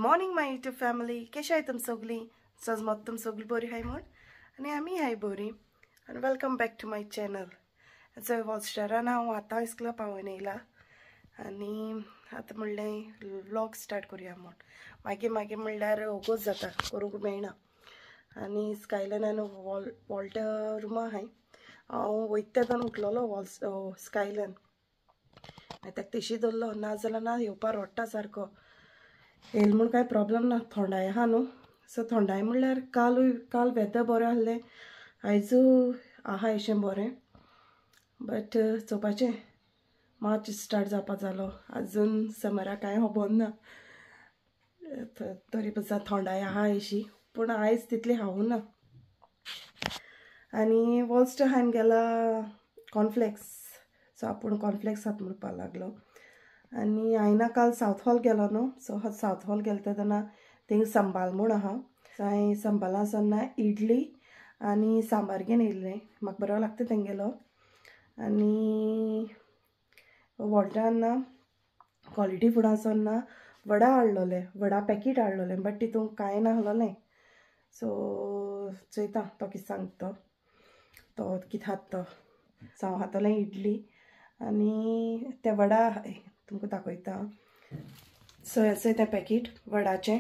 Morning my YouTube family. कशी आहे तुम सगळी? सजमत तुम सगळी बरी आहे म्हण आणि आम्ही आहे बरी. आणि welcome back to my channel. जय वॉलस्टरान हांव आतां इस्कला पावून येयला आणि आतां म्हणलें व्लॉग स्टार्ट करुया म्हण. मागीर म्हणल्यार ओगोच जाता, करूंक मेळना. आनी स्कायलायन वॉल्टर रुमा आहाय. हांव वयता तेन्ना उठलोलो स्कायलायन. ताका तेशी दवरलो, नाजाल्यार ना येवपा रोडटा सारको. येल म्हूण कांय प्रॉब्लम ना, थोंडाय आहा न्हू. सो थोंडाय म्हणल्यार काल वेदर बरें आहलें, आयजू आहा एशें बरें. बट चोवपाचें मार्च स्टार्ट जावपा जालो. आजून समराक कांय खबर ना, तरी पासून थोंडाय आहा एशी. पूण आयज तितली हावूं ना. आनी वॉल्स्टर हांवें गेला कॉर्नफ्लेक्स. सो आपूण कॉर्नफ्लेक्स खात म्हणपा लागलो. आनी हांवें काल सावथ हॉल गेलो न्हू. सो सावथ हॉल गेलो तेन्ना थिंग संबाल म्हूण आहा. सो हांवें संबाला सान्ना इडली आनी सांबार घेवन येयल्लें. म्हाका बरो लागता तेंगेलो. आनी वॉल्टरान ना क्वॉलिटी फुडांसून ना वडा हाडलोले, वडा पॅकीट हाडलोलें. बट तितूंत कांय नाहलोलें. सो चोयता तो कितें सांगता तो कितें खाता तो. सो हांव खातोलें इडली आनी ते वडा तुमकां दाखयता. सो हेचो तें पॅकीट वडाचें.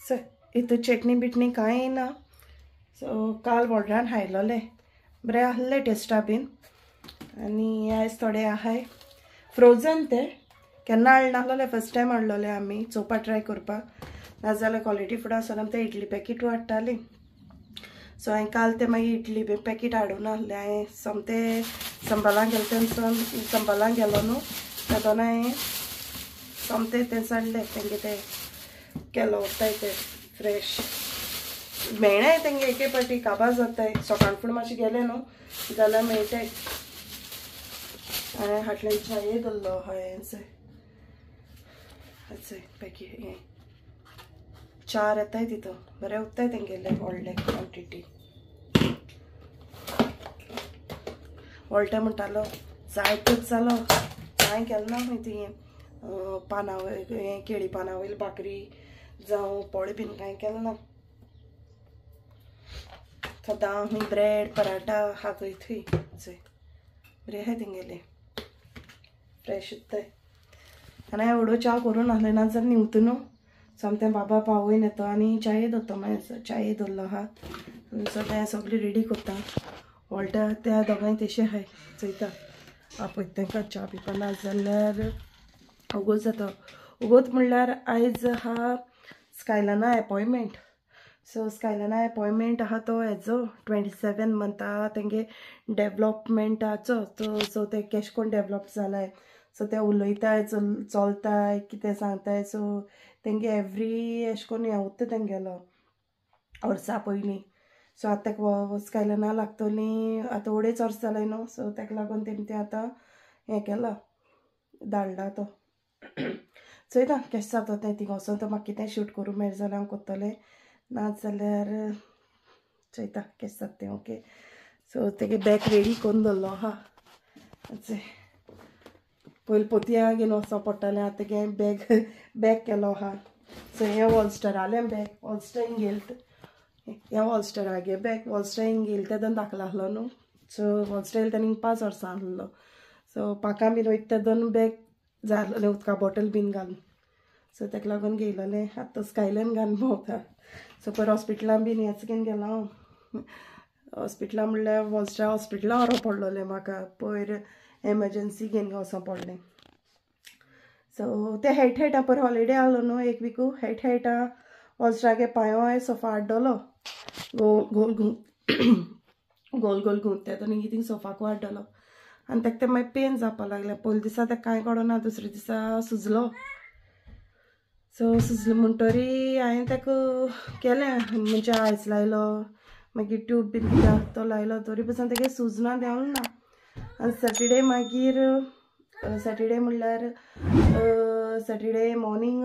सो हितून चटणी बिटणी कांय ना. सो काल वॉल्टरान हाडलोलें, बरें आहलें टेस्टा बीन. आनी आयज थोडे आहाय फ्रोझन. ते केन्ना हाडले नाहलोले, फर्स्ट टायम हाडलोले आमी चोवपा ट्राय करपा. नाजाल्यार क्वॉलिटी फुडांसून आमी ते इडली पॅकीटू हाडटालीं. सो हांवें काल ते मागीर इडली पॅकीट हाडून आहलें. हांवें सोमतें संबालां गेलो तेन्ना संबालां गेलो न्हू, तेदोना हांवें सोमतें तें सांडलें. तेंगे तें केलो वताय ते फ्रेश मेळनाय तेंगे एके पाटी काबार जाताय. सकाळ फुडें मातशें गेलें न्हू जाल्यार मेळटाय. हांवें हाटलें चाये दवरलो हांवें पॅकीट. हें 4 येताय तितून, बरें उत्ताय तेंगेले व्हडले क्वॉन्टिटी. वॉल्टर म्हणटालो जायतूच जालो, कांय केलो ना खंय तुवें. पानां हें केळी पानां वयली भाकरी जावं पोळे बीन कांय केलो ना. सदां खंय ब्रेड पराठा हातूय थंय चोय बरें आहाय तेंगेले, फ्रेश उत्ताय. आनी हांवें व्हडलो च्या करून आहलें, नाजाल्यार न्हिवता न्हू. सोमतें बाबा पावून येतो आनी चाये दवरता. मागीर चाये दवरलो आहा. सो तें सगळें रेडी करता. वॉल्टर त्या दोगांय तेशें आहाय चोयता. आपयता तांकां च्या पिवपा. नाजाल्यार ओगोच जाता. ओगोत म्हणल्यार आयज आहा स्कायलाना अपॉयंटमेंट. सो स्कायलाना अपॉयंटमेंट आहा तो हेजो 27 म्हणटा तेंगे डेवलॉपमेंटाचो. सो ते केश कोन्न डेवलॉप जालाय. सो ते उलयताय, चलताय, कितें सांगताय. सो तेंगे एवरी एश कोन्न हें उत्ता तेंगेलो वर्सां पयलीं. सो आतां ताका स्कायलाना लागतलीं. आतां अडेच वर्स जालाय न्हू. सो ताका लागून तेंणी आतां हें केलां, धाडला तो. चोयता केशें जाता तें. थिंग वचोन तो म्हाका कितें शूट करूं मेळ जाल्यार हांव कोत्तोलें, नाजाल्यार चोयता केशें जाता तें. ओके. सो तेगे बॅग रेडी करून दवरलो आहा. पयलीं पोतया घेवन वचों पडटालें. आतां तेगे बॅग केलो आहा. सो हें वॉल्स्टरालें बॅग. वॉल्स्टर हिंग गेल हें वॉल्स्टरागे बॅग. वॉल्स्टर हिंग गेल तेदोन धाकलो आहलो न्हू. सो वॉल्स्टर येयले तेन्ना हिंग 5 वर्सां आहलो. सो पाकां बीन वयता तेदोन बॅग जाय आहलोलें उदका बॉटल बीन घालून. सो ताका लागून घेयलोलें. आतां स्कायलान घालून भोंवता. सो पयर हॉस्पिटलान बीन हेच घेवन गेलो हांव. हॉस्पिटलां म्हणल्यार वॉल्स्टर हॉस्पिटलां व्हरो पडलोलें म्हाका. पयर एमर्जंसी घेवन वचों पडलें. सो ते हेटा पयर हॉलिडे आहलो न्हू 1 वीकू. हेटा वॉल्स्टरागे पांयो हांवें सोफा हाडलोलो गोल गोल घुंवता तेदोन हिंग थिंग सोफाकू हाडलोलो. आनी ताका तें मागीर पेन जावपा लागलें. पयले दिसा ताका कांय कळना, दुसरे दिसा सुजलो. सो सुजलो म्हणटरी हांवें ताका केलें म्हणजे आयस लायलो, मागीर ट्यूब बीन कितें तो लायलो. तरी पासून तेगे सुजना देंवलो ना. आनी सॅटरडे म्हणल्यार सॅटरडे मॉर्निंग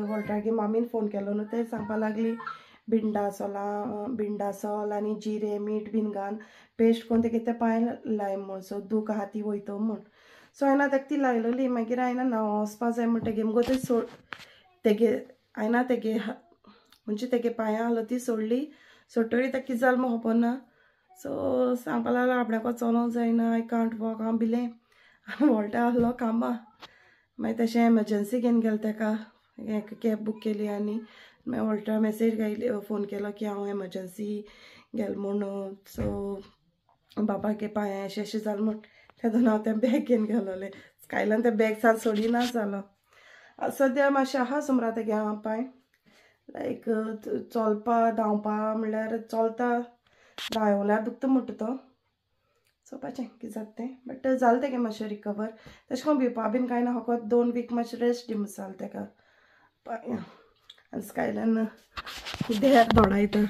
वॉल्टरागे मामीन फोन केलो न्हू. ते सांगपा लागली भिंडा सॉल आनी जिरे मीठ बीन घालून पेस्ट करून तेगे ते पांय लाय म्हूण. सो दूख आहा ती वयतो म्हूण. सो हांवें ताका ती लायलोली. मागीर हांवें ना वचपा जाय म्हूण तेगे मुगो ते तेगे आयना तेगे म्हणजे तेगे पांयां आहलो ती सोडली सोडटरी तेका कितें जालें म्हाका खबर ना सो सांगपा लागलो आपणाको चलोवंक जायना आय कांट वॉक हांव भिलें वॉल्टा आहलो कामा मागीर तशें एमर्जंसी घेवन गेलें तेका कॅब बूक केली आनी मागीर वॉल्टा मॅसेज घायली फोन केलो की हांव एमर्जंसी गेल म्हूण सो बापाके पांयां अशें अशें जालें म्हूण तेदोन हांव तें बॅग घेवन गेलोलें स्कायलान तें बॅग साल सोडिना जालो सद्या मातशें आहा सुमरा तेगे हांव पांय लायक चलपा धांवपा म्हणल्यार चलता धांवल्यार दुखता म्हणटा तो चोवपाचें कितें जाता तें बट जालें तेगे मातशें रिकवर तशें करून भिवपा बीन कांय ना फकत 2 वीक मातशें रेस्ट दी म्हणून जालें तेका पांयां आनी स्कायलान देर दोडायता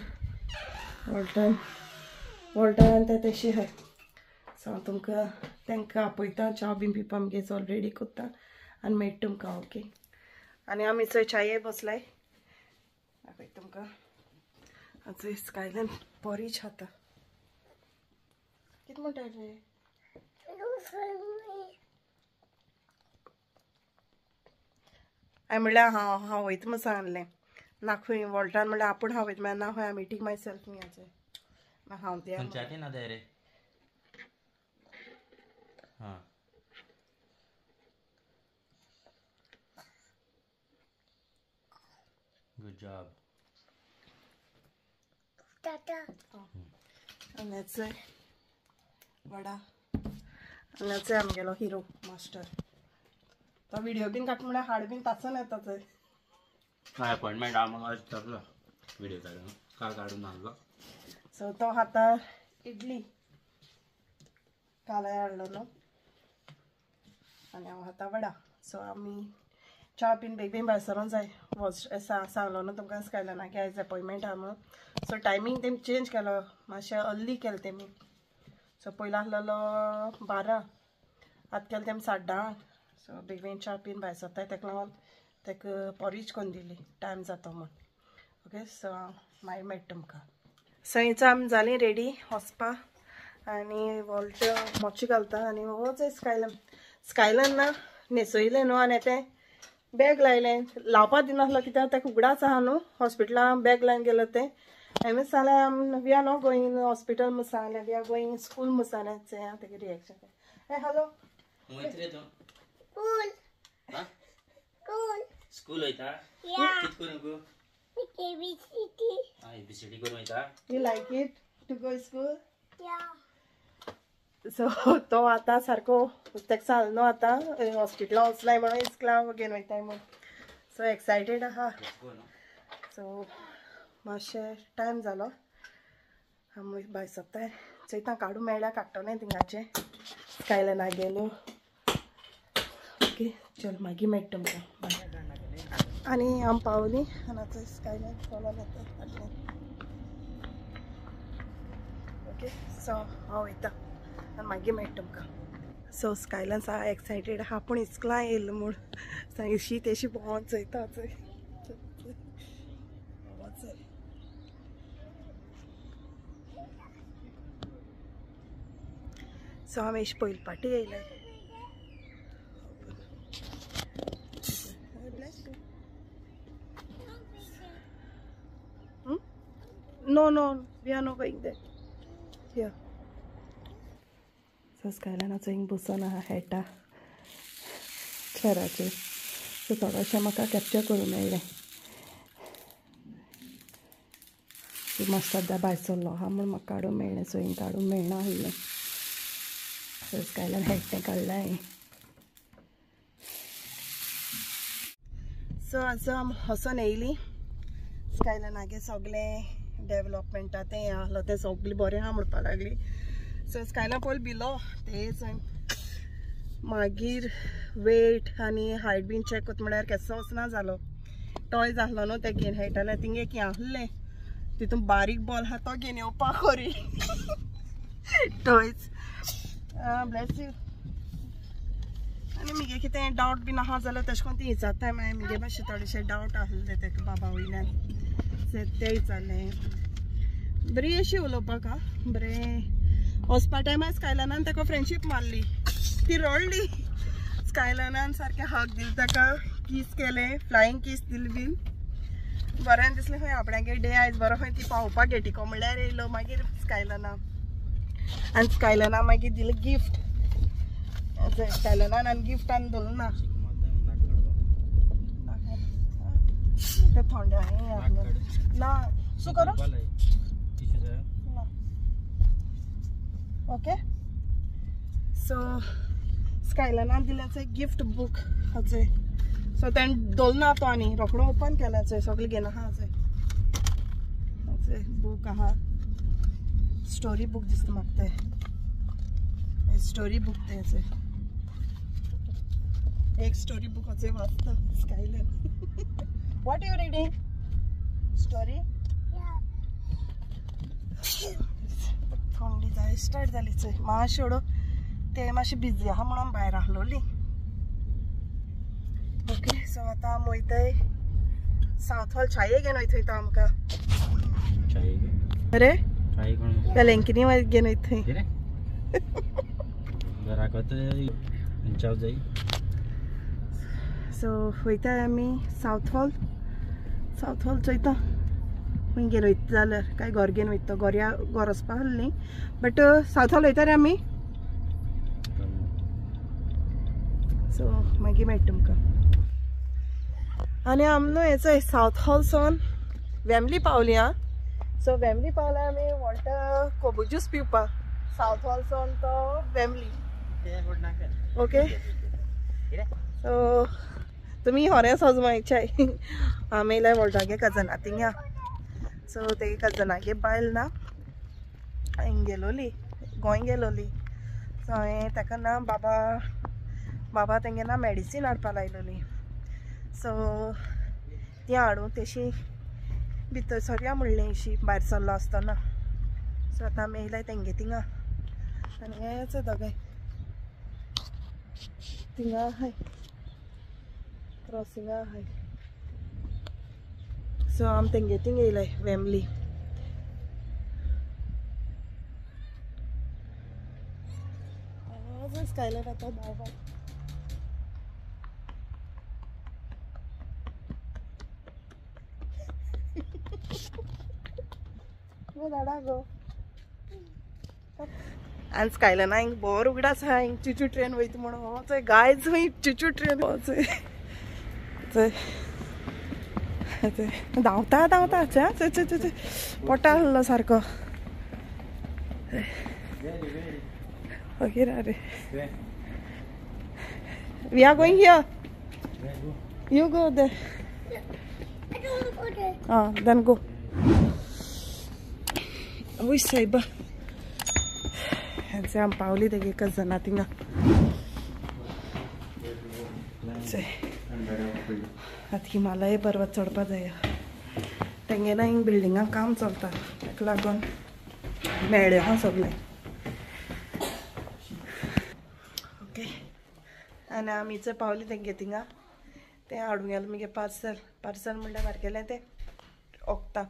वॉल्टान तें तेशी हाय सो हांव तुमकां तांकां आपयता च्या बीन पिवपा आमगे चल रेडी कोत्ता आनी मेळटा तुमकां ओके आनी आमी चोय चाये बसलाय दाखय तुमकां चोय स्कायलान बरीच खाता कितें म्हणटा रे हांवें म्हणल्यार हांव वयता म्हूण सांगलें ना खंय वॉल्टान म्हणल्यार आपूण हांव वयता ना खंय आमी मीटींग माय सेल्फ न्ही हाचें मागीर हांव त्या पंचायती ना दे रे हां गुड जॉब टाटा आनी वडा आनी आमगेलो हिरो मास्टर तो व्हिडिओ बीन काडटा म्हळ्यार हाड बीन ताचून येता थंय अपॉइंटमेंट हांव म्हाका आज टाकलो व्हिडिओ काडून काल काडून हाडलो सो तो खाता इडली काले हाडलो न्हू आनी हांव खाता वडा सो आमी च्या बीन बेगीन भायर सरोन जाय सांगलो न्हू तुमकां स्कायलानागे आयज अपॉइंटमेंट आहा म्हणून सो टायमींग तेमी चेंज केलो मातशें अर्ली केलें तेमी सो पयलो आहलेलो 12 आतां केलें तेमी 10:30 सो बेगीन च्या बीन भायर सरताय तेका लागून तेका पॉरीज करून दिली टायम जाता म्हूण ओके सो मागीर मेळटा तुमकां सयींच आमी जालीं रेडी वचपा आनी वॉल्ट मोची घालता आनी हो जाय स्कायलान ना न्हेसयलें न्हू आनी तें बॅग लायलें लावपा दिनासलो कित्याक तेका उगडाच आहा न्हू हॉस्पिटलान बॅग लायन गेलो तें हांवें सांगलें we are not going hospital म्हणून सांगलें वी आर गोईंग स्कूल म्हणून सांगलें तें तेगे रिएक्शन हे हॅलो स्कूल वयता कित करूं ABCD करूं वयता you like it to go school so तो आतां सारको तेका सांगलो न्हू आतां हॉस्पिटलान वचनाय म्हणून इस्कला घेवन वयताय म्हणून सो एक्सायटेड आहा सो मातशें टायम जालो आमी भायर सरताय चयता काडूं मेळ्ळ्यार काडटलें थिंगाचें स्कायलाना गेलो ओके चल मागीर मेळटा तुमकां आनी आमी पावलीं आनी आतां स्कायलान चलोन येता फाटल्यान ओके सो हांव वयता आनी मागीर मेळटा तुमकां सो स्कायलान सा एक्सायटेड आहा पूण इस्कलां येयलो म्हूण सांग शी तेशी भोंवोन चयता चोय सो हांव एश पयले पाटी येयलें No, we are not going there. Here. So स्कायलानाचो हिंग बसून आहा हेटा चेराचेर सो थोडोशें म्हाका कॅप्चर करूंक मेळ्ळें मातसो सद्या भायर सरलो आहा म्हूण म्हाका काडूंक मेळ्ळें सो हिंग काडूंक मेळना आहलें सो स्कायलान हेट तें काडलें हांवें सो आजो आमी वचोन येयलीं स्कायलानागे सगलें डेवलपमेंटा तें आहलो तें सगळें बरें आहा म्हणपा लागली सो स्कायलान पयलीं भिलो तेच मागीर वेट आनी हायट बीन चॅक कोत्ता म्हळ्यार केसो वचना जालो टॉयज आहलो न्हू तें घेवन खेळटालें थिंगा एक आहलें तितून बारीक बॉल आहा तो घेवन येवपा खोरी टॉयज ब्लेस यू आनी म्हगे कितें डावट बीन आहा जाल्यार तशें करून ती विचारताय मागीर म्हगे मातशें थोडेशें डावट आहले तेका बाबा वयल्यान तें विचारलें बरी अशी उलोवपाक आहा बरें वचपा टायमार स्कायलानान तेका फ्रेंडशीप मारली ती रडली स्कायलानान सारकें हाक दिलें तेका किस केलें फ्लायींग किस दिलें बीन बरें दिसलें खंय आपणागे डे आयज बरो खंय ती पावोवपाक गेटिको म्हणल्यार येयलो मागीर स्कायलना आनी स्कायलना मागीर दिलें गिफ्ट स्कायलनान आनी गिफ्टान दवरलें ना ते थोंड्या ना शू करो ओके सो स्कायलनान दिल्याचो गिफ्ट बूक हाचे सो तें दवरलो ना तो आनी रोखडो ओपन केल्याचो सगळें घेवन आहा हाचे बूक आहा स्टोरी बूक दिसता म्हाका ते स्टोरी बूक तेचे एक स्टोरी बुक हाचे वाचता स्कायलन What are you reading? Story? Yeah. थंडी जाय स्टार्ट जाली चोय मातशी ओडो ते मातशी बिजी आहा म्हणून भायर आहलोली ओके सो आतां आमी वयताय सावथ हॉल चाये घेवन वयता थंय आमकां अरे त्या लेंकिनी घेवन वयता थंय सो वयताय आमी सावथ हॉल चोयता खंय घेवन वयता जाल्यार काय घर घेवन वयता घर वचपा आहलें न्ही बट सावथ हॉल वयता रे आमी सो मागीर मेळटा तुमकां आनी आमनो हेचो सावथ हॉल सोन वेमली पावली आं सो वेमली पावल्यार आमी वॉल्टा कोबू ज्यूस पिवपा सावथ हॉल सोन तो वेमली ओके सो तुमी होरें सजमायचाय आमी येयल्यार वॉल्टागे कजना थिंगा सो तेगे कजनागे बायल ना हांवें गेलोली गोंय गेलोली सो हांवें ताका ना बाबा तेंगे ना मेडिसीन हाडपा लायलोली सो ती हाडून तेशी भितर सरया म्हणलें अशी भायर सरलो आसतना सो आतां आमी येयल्याय तेंगे थिंगा आनी हेच दोगांय थिंगा आहाय क्रॉसिंगा आहाय सो आमी तेंगे थिंग येयलाय वेमली स्कायलाइट आता धांवपा धाडा गो आनी स्कायलाना हिंग बोर उगडास आहा हिंग चुचू ट्रेन वयता म्हणून हो चोय गायज हूंय चुचू ट्रेन हो चोय धांवता चोय पोटा आहलो सारको ओके रे we are going here you go there then go वय सायबा हेंचे आमी पावली तेगे कजना थिंगा आतां हिमालय पर्वत चडपा जाय तेंगे ना हिंग बिल्डिंगां काम चलता ताका लागून मेळ्ळें हा सगळें ओके आनी आमीच पावली तेंगे थिंगा तें हाडूंक गेलें मगे पार्सल म्हणल्यार सारकेलें तें ओकता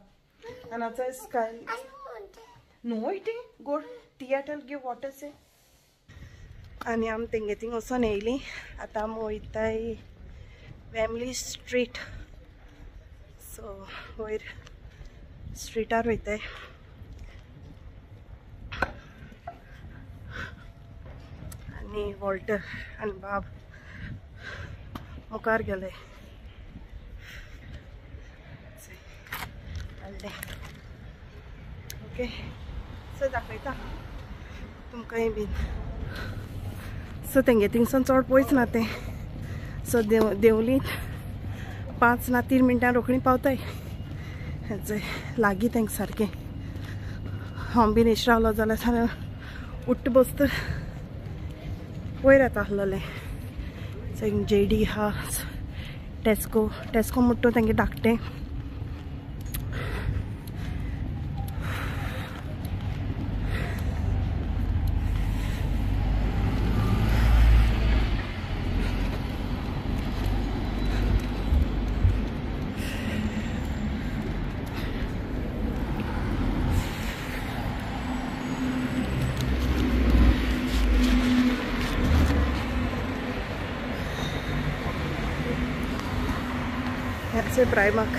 आनी आतां स्काय नो इटींग गो थिएटर गिव वॉटर से आनी आमी तेंगे थिंग वचोन येयलीं आतां आमी वयताय वेमली स्ट्रीट सो वयर स्ट्रीटार वयताय आनी वॉल्टर आनी बाब मुखार गेले ओके सो दाखयता तुमकांय बीन सो तेंगे थिंगसून चड पयस ना तें सो देंवलीन 5 ना 3 मिनटां रोखडी पावताय हेचें लागीं तेंक सारकें हांव बीन एश रावलो जाल्यार सारकें उट्ट बसत वयर येता आहलोलें सो हिंग JD हा टेस्को म्हणटा तो तेंगे धाकटें That's a Primark.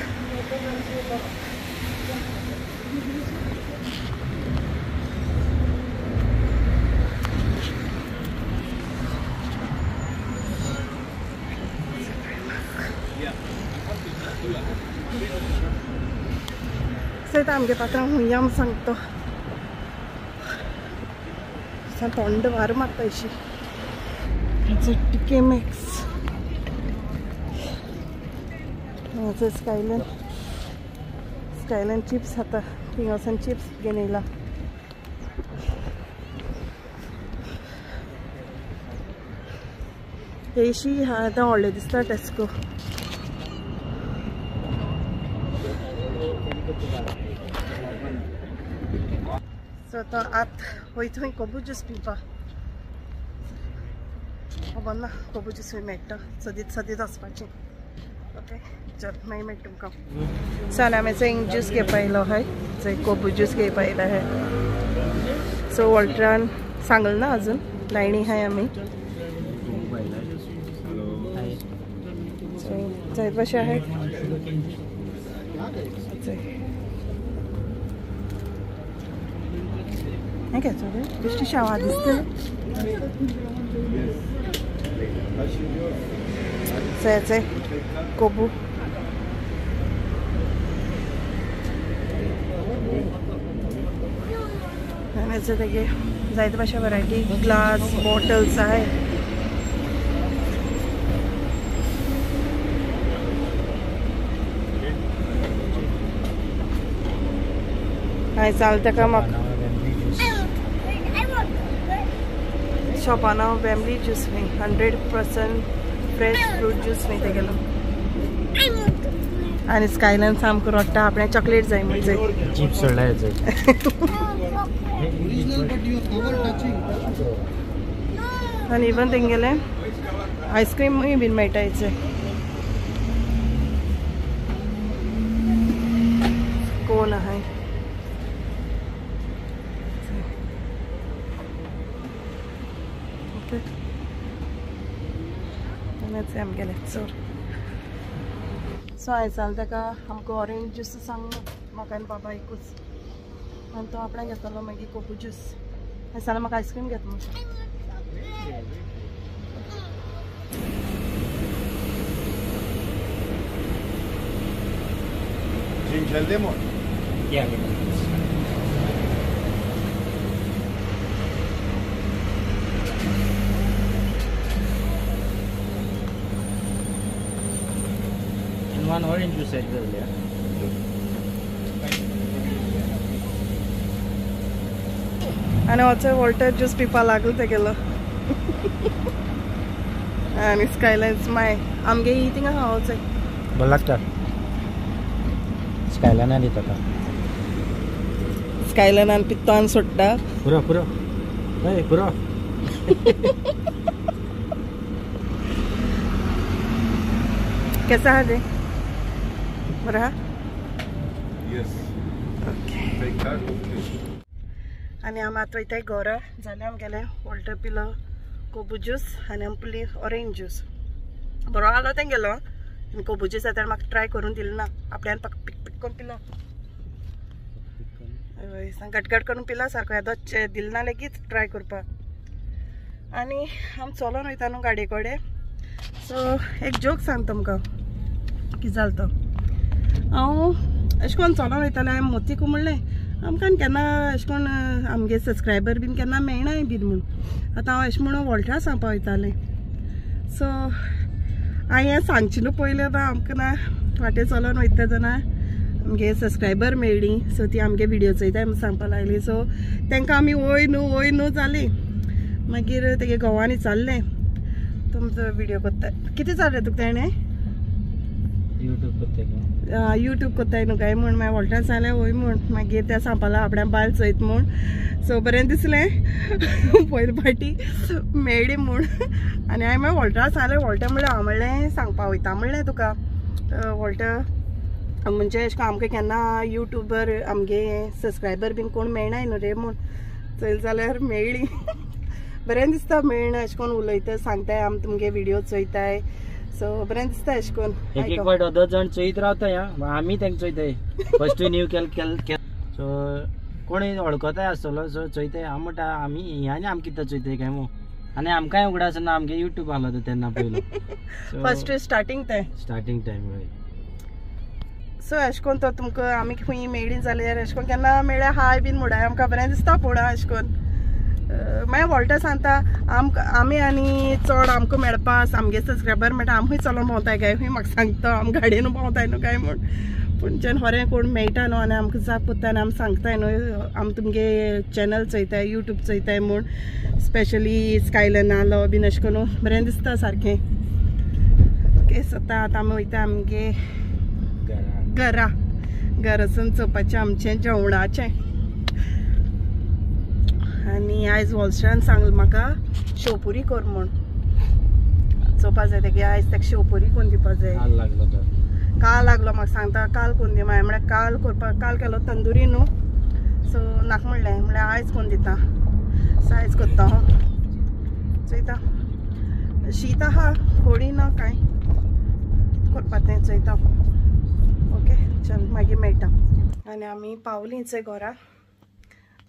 आमगे पात्रांक हुंया सांगतो थंड वार मारता अशी टिके मिक्स स्कायलैंड चिप्स आता थिंगासन चिप्स घेवन येयला तेशी आतां व्हडले दिसता टेस्को सो आतां आत वयता कोबू ज्यूस पिवपा खबर ना कोबू ज्यूस मेळटा सदीत वचपाचें ओके चल मागीर मेळटा तुमकां सो आमी थंय ज्यूस घेवपा येयलो हय थंय कोबू ज्यूस घेवपा येयला है सो वॉल्टरान सांगल ना अजून लायणी हाय आमी सो जायत भाशे आहे हें घेतो रे बेश्टी शावा दिसता चें कोबू आनी तेगे जायते भाशे वरायटी ग्लास बॉटल्स आहे हाय चाल ताका म्हाका शॉपान हांव बॅम्बली ज्यूस न्ही 100% फ्रेश फ्रूट ज्यूस न्ही तेगेलो आनी स्कायलैंड सामको रोडटा आपणे चॉकलेट जाय म्हणजे चिप्स सोडलाय आनी इवन तेंगेले आयस्क्रीमूय बीन मेळटा हेचे कोन आहाय आमगेले चोर सो आयसाल ताका आमकां ऑरेंज ज्यूस सांग म्हाका आनी बाबा एकूच आनी तो आपणें घेतलो मागीर कोबू ज्यूस आयसाल म्हाका आयस्क्रीम घेत म्हणून Ginger lemon. Yeah. And one orange juice as well, yeah. आनी होचो वॉल्टर ज्यूस पिवपा लागलो तेगेलो आनी स्कायलायन्स माय आमगे ही थिंगा आहा होचो बरं लागता स्कायलायनान दिता का स्कायलायनान पित्तान सोडटा पुरो हय पुरो केसो आहा रे बरो आहा Yes. Okay Take that. आनी आमी आतां वयताय घरा जालें आमगेलें वॉल्टर पिलो कोबू ज्यूस आनी आमी पिली ऑरेंज ज्यूस बरो आलो तेंगेलो आनी कोबू ज्यूस आतां म्हाका ट्राय करून दिलो ना आपल्यान पिक करून पिलो हय गटगट करून पिला सारको येदो दिलो ना लेगीत ट्राय करपाक आनी आमी चलोन वयता न्हू गाडये कडेन सो एक जोक सांग तुमकां कितें जालो तो हांव अशें करून चलोन वयतालें हांवें मोतीक म्हणलें आमकां केन्ना अशें करून आमगे सबस्क्रायबर बीन केन्ना मेळनाय बीन म्हूण आतां हांव अशें म्हणून वॉल्टरा सांगपा वयतालें सो हांवें हें सांगचें न्हू पयलें आतां आमकां ना फाटीं चलोन वयता तेन्ना आमगे सबस्क्रायबर मेळ्ळीं सो ती आमगे विडियो चोयताय म्हूण सांगपा लागलीं सो तांकां आमी वय न्हू जालीं मागीर तेगे घोवांनी चाललें तुमचो विडियो कोत्ताय कितें जालें तुका तेणें यूट्यूब कोत्ताय न्हू काय म्हूण मागीर वॉल्टरान सांगलें वय म्हूण मागीर तें सांगपा लागलें आपणें बायल चयत म्हूण सो बरें दिसलें पयले फाटी मेळ्ळी म्हूण आनी हांवें मागीर वॉल्टरा सांगलें वॉल्टर म्हणलें हांव म्हणलें सांगपा वयता म्हणलें तुका वॉल्टर म्हणजे अशें आमकां केन्ना यूट्यूबर आमगे सबस्क्रायबर बीन कोण मेळनाय न्हू रे म्हूण चयल जाल्यार मेळ्ळी बरें दिसता मेळना अशें कोन्न उलयता सांगताय आमी तुमगे विडियो चोयताय सो बरें दिसता अशें करून एक एक फावट अर्द जण चोयत रावता या आमी तेंका चोयताय फर्स्ट न्यू केल सो कोणी वळखताय आसतलो सो चोयताय हांव म्हणटा आमी ह्यानी आमी कितें चोयताय काय मो आनी आमकांय उगडास आसना आमगे यूट्यूब आसलो तेन्ना पयलो फर्स्ट स्टार्टींग ते स्टार्टींग टायम हय सो अशें करून तो तुमकां आमी खंय मेळ्ळी जाल्यार अशें करून केन्ना मेळ्ळ्या हाय बीन म्हणल्यार आमकां बरें दिसता पळोवना अशें करून मागीर वॉल्टर सांगता आमी आनी चड आमकां मेळपा सामके सबस्क्रायबर म्हणटा आमूय चलोन भोंवताय काय खंय म्हाका सांगता आमी गाडयेन भोंवताय न्हू काय म्हूण पूण जेन्ना खरें कोण मेळटा न्हू आनी आमकां जाप पडटा आनी आमी सांगताय न्हू आमी तुमगे चॅनल चोयताय यूट्यूब चोयताय म्हूण स्पेशली स्कायलनालो बीन अशें करून बरें दिसता सारकें ओके सो आतां आमी वयता आमगे घरा वचून चोवपाचें आमचें जेवणाचें आनी आयज वॉल्स्टरान सांगलें म्हाका शेवपुरी कर म्हूण चोवपा जाय तेगे आयज ताका शेवपुरी करून दिवपा जाय लागलो तो काल लागलो म्हाका सांगता काल करून दी मागीर म्हळ्यार काल करपाक काल केलो तंदुरी न्हू सो नाका म्हणलें म्हळ्यार आयज करून दिता सो आयज करता हांव चोयता शीत आहा कोडी ना कांय करपा तें चोयता ओके चल मागीर मेळटा आनी आमी पावलींच घरा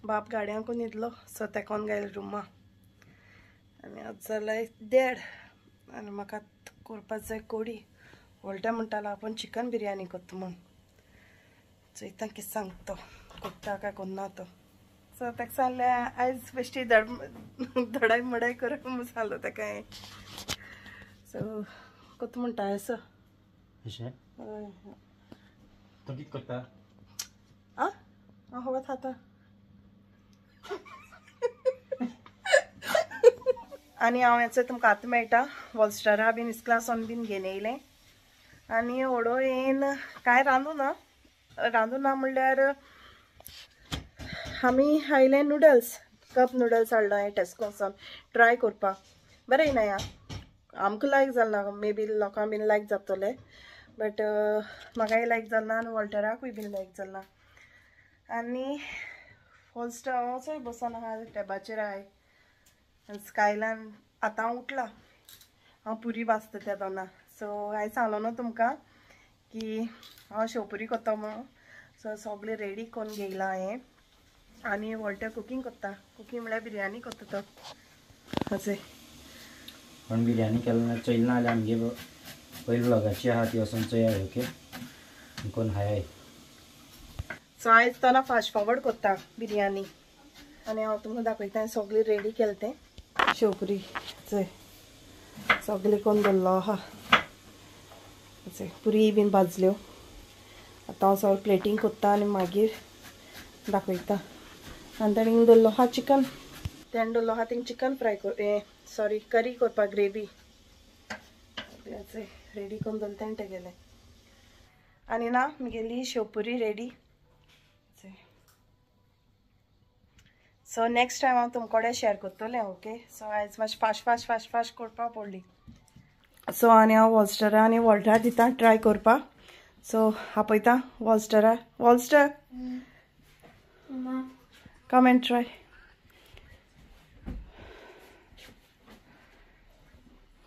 बाप गाडयांकून न्हिदलो सो तेकोन गेले रुमा आनी आज जाल्यार 1:30 आनी म्हाका करपाक जाय कोडी वॉल्टर म्हणटालो आपूण चिकन बिरयानी करता म्हूण चोयता कितें सांगता करता काय करना तो सो ताका सांगलें आयज बेश्टी धडाय मडाय कर म्हूण सांगलो ताका हांवें सो कोता म्हणटा असो अशें हय तो कितें करता आं हांव हवत खाता आनी हांव हेचो तुमकां आतां मेळटा वॉल्स्टरा बीन इस्क्लासोन बीन घेवन येयलें आनी हळू येन कांय रांदूं ना म्हणल्यार आमी हायले नुडल्स कप नुडल्स हाडलो हांवें टेस्कोसान ट्राय करपाक बरें येनाया आमकां लायक जालना मे बी लोकांक बीन लायक जातले बट म्हाकाय लायक जालना आनी वॉल्टराकूय बीन लायक जालना आनी वॉल्स्टर हांवचोय बसून आहा टॅबाचेर हाय स्कायलान आतां हांव उठला हांव पुरी भाजता त्या दोना सो हांवें सांगलो न्हू तुमकां की हांव शेवपुरी करता म्हणून सो सगळें रेडी करून घेयला हांवें आनी वॉल्टर कुकींग करता कुकींग म्हळ्यार बिरयानी करता तो अशें पण बिरयानी केन्ना चोयली ना जाल्यार आमगे पयली व्लॉगाची आहा ती वचून चोया ओके कोण हाय सो आयज तो ना फास्ट फॉवर्ड करता बिरयानी आनी हांव तुमकां दाखयता सगळें रेडी केलें तें शेवपुरी चोय सगळें करून दवरलो आहा पुरी बीन भाजल्यो आतां हांव सगळें प्लेटींग करता आनी मागीर दाखयता आनी तेणें दवरलो आहा चिकन तेणें दवरलो आहा थिंग चिकन फ्राय सॉरी करी करपाक ग्रेवी रेडी करून दवरलें तेणें तेगेलें आनी ना म्हगेली sev puri ready so next time हांव तुमकोडे शेअर करतलें ओके सो आयज मातशें फास्ट करपा पडली सो आनी हांव वॉल्स्टरा आनी वॉल्टरा दिता ट्राय करपा सो आपयता वॉल्स्टरा वॉल्स्टर come and try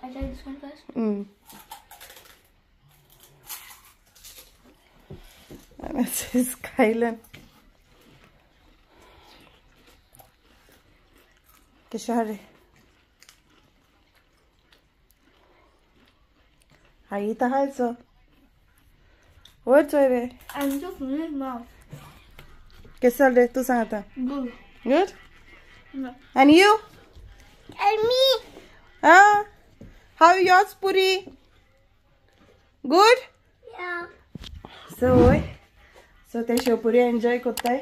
I try this one first. And this is Kylan. Kishare. Aí tá raizo. What's over? I'm so full of mouth. Que sale tu santa? Good. Good? No. And you? And me. Ah? How yours, Puri? Good? Yeah. So ते sev puri enjoy कोत्ताय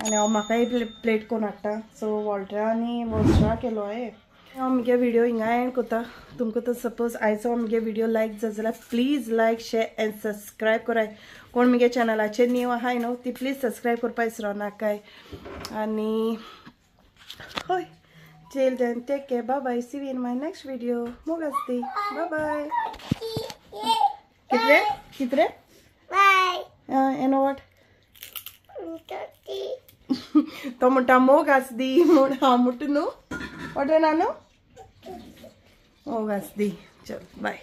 आनी हांव म्हाकाय plate कोरून हाडटा सो वॉल्टरा आनी वॉल्स्टरा केलो हांवें हांव मुगे व्हिडिओ हिंगा एंड कोत्ता तुमकां तर सपोज आयचो मुगे व्हिडिओ लायक जाय जाल्यार please like share and subscribe कराय कोण मुगे चॅनलाचेर न्यू आहाय न्हू ती प्लीज सबस्क्रायब करपा विसरो नाकाय आनी हय till then take care bye bye see you in my next video mogasti bye bye kitre Bye. and what to mutta mogasti mun ha mutnu what nanu mogasti chal bye